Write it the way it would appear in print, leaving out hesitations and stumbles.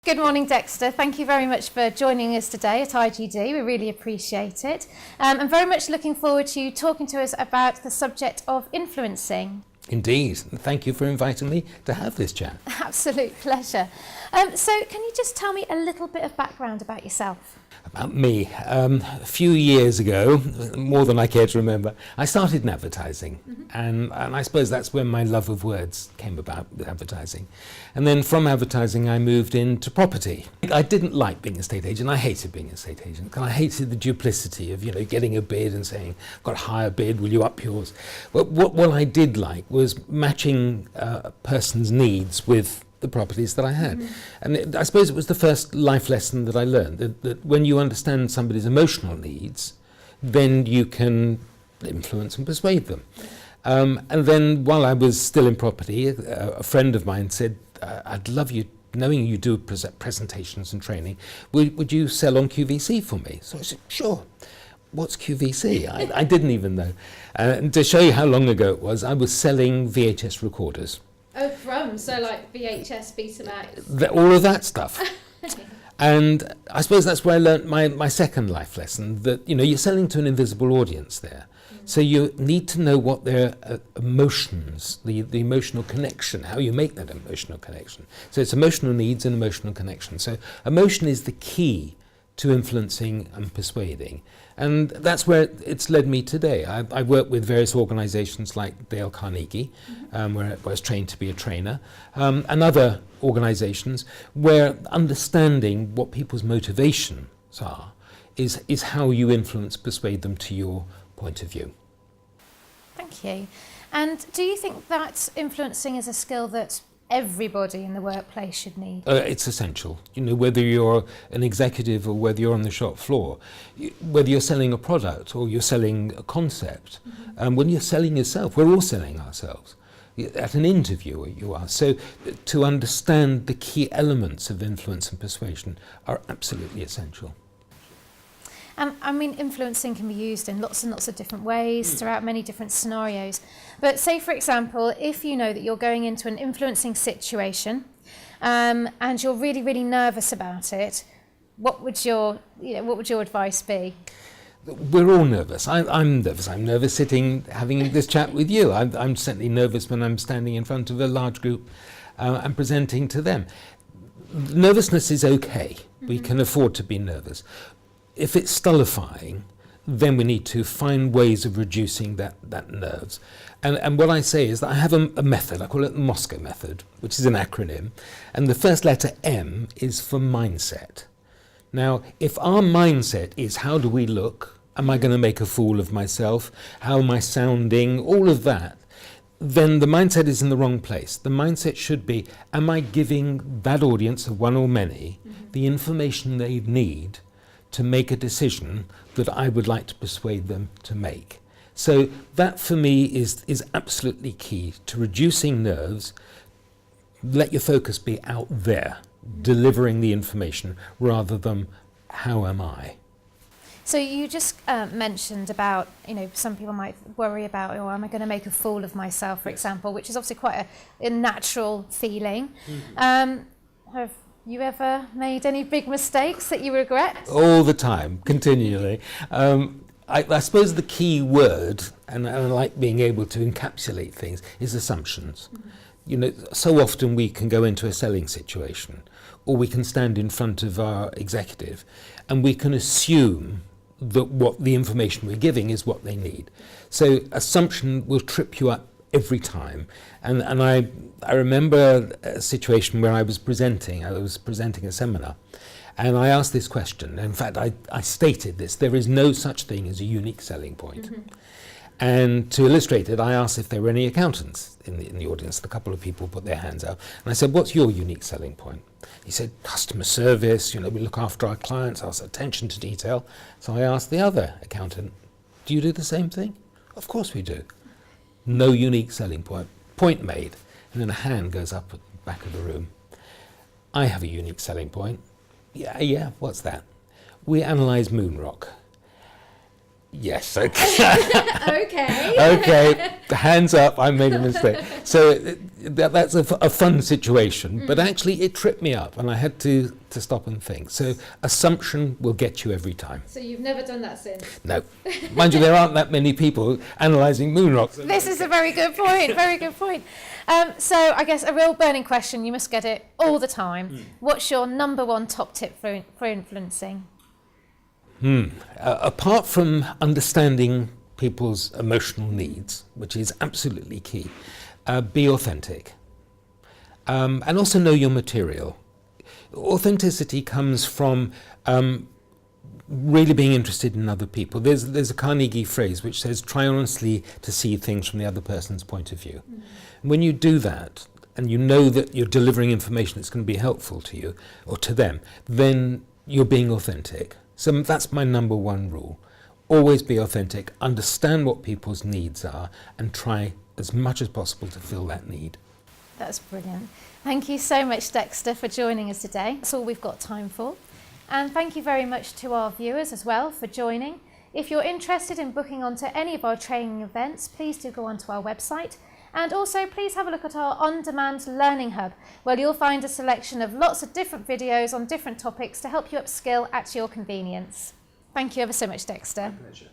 Good morning, Dexter. Thank you very much for joining us today at IGD. We really appreciate it. I'm very much looking forward to you talking to us about the subject of influencing. Indeed. Thank you for inviting me to have this chat. Absolute pleasure. So can you just tell me a little bit of background about yourself? About me. A few years ago, more than I care to remember, I started in advertising. And I suppose that's when my love of words came about with advertising. And then from advertising, I moved into property. I didn't like being a estate agent. I hated being an estate agent. And I hated the duplicity of, getting a bid and saying, I've got a higher bid, will you up yours? But what I did like was matching a person's needs with the properties that I had. And I suppose it was the first life lesson that I learned, that when you understand somebody's emotional needs, then you can influence and persuade them. And then while I was still in property, a friend of mine said, I'd love you, knowing you do presentations and training, would you sell on QVC for me? So I said, sure. What's QVC? I didn't even know. And to show you how long ago it was, I was selling VHS recorders. Oh, so like VHS, Betamax? All of that stuff. And I suppose that's where I learnt my second life lesson, that you're selling to an invisible audience there. So you need to know what their emotions, the emotional connection, how you make that emotional connection. So it's emotional needs and emotional connection. So emotion is the key to influencing and persuading. And that's where it's led me today. I work with various organisations like Dale Carnegie, where I was trained to be a trainer, and other organisations where understanding what people's motivations are is how you influence, persuade them to your point of view. Thank you. And do you think that influencing is a skill that everybody in the workplace should need? It's essential. Whether you're an executive or whether you're on the shop floor, whether you're selling a product or you're selling a concept, when you're selling yourself, we're all selling ourselves. At an interview you are. So to understand the key elements of influence and persuasion are absolutely essential. Influencing can be used in lots and lots of different ways throughout many different scenarios. But say, for example, if you know that you're going into an influencing situation and you're really, really nervous about it, what would your advice be? We're all nervous. I'm nervous. I'm nervous sitting, having this chat with you. I'm certainly nervous when I'm standing in front of a large group and presenting to them. Nervousness is okay. We can afford to be nervous. If it's stultifying, then we need to find ways of reducing that nerves. And what I say is that I have a method, I call it the Moscow method, which is an acronym. And the first letter M is for mindset. Now, if our mindset is how do we look, am I going to make a fool of myself, how am I sounding, all of that, then the mindset is in the wrong place. The mindset should be, am I giving that audience of one or many the information they need to make a decision that I would like to persuade them to make. So that for me is absolutely key to reducing nerves. Let your focus be out there, delivering the information rather than how am I. So you just mentioned about, some people might worry about, am I going to make a fool of myself, for example, which is obviously quite a natural feeling. Have you ever made any big mistakes that you regret? All the time, continually. I suppose the key word, and I like being able to encapsulate things, is assumptions. So often we can go into a selling situation, or we can stand in front of our executive, and we can assume that what the information we're giving is what they need. So assumption will trip you up every time. And I remember a situation where I was presenting a seminar, and I asked this question. In fact, I stated this: there is no such thing as a unique selling point. And to illustrate it, I asked if there were any accountants in the audience. A couple of people put their hands up, and I said, what's your unique selling point? He said, customer service, we look after our clients, our attention to detail. So I asked the other accountant, do you do the same thing? Of course we do. No unique selling point. Point made. And then a hand goes up at the back of the room. I have a unique selling point. Yeah, what's that? We analyse moon rock. Yes, okay. Okay. Okay, hands up, I made a mistake. So that's a fun situation, but actually it tripped me up and I had to stop and think. So assumption will get you every time. So you've never done that since? No. Mind you, there aren't that many people analysing moon rocks. This is a very good point, very good point. So I guess a real burning question, you must get it all the time. What's your number one top tip for influencing? Apart from understanding people's emotional needs, which is absolutely key, be authentic. And also know your material. Authenticity comes from really being interested in other people. There's a Carnegie phrase which says, try honestly to see things from the other person's point of view. When you do that, and you know that you're delivering information that's going to be helpful to you or to them, then you're being authentic. So that's my number one rule. Always be authentic, understand what people's needs are, and try as much as possible to fill that need. That's brilliant. Thank you so much, Dexter, for joining us today. That's all we've got time for. And thank you very much to our viewers as well for joining. If you're interested in booking onto any of our training events, please do go onto our website. And also please have a look at our on-demand learning hub, where you'll find a selection of lots of different videos on different topics to help you upskill at your convenience. Thank you ever so much, Dexter. My pleasure.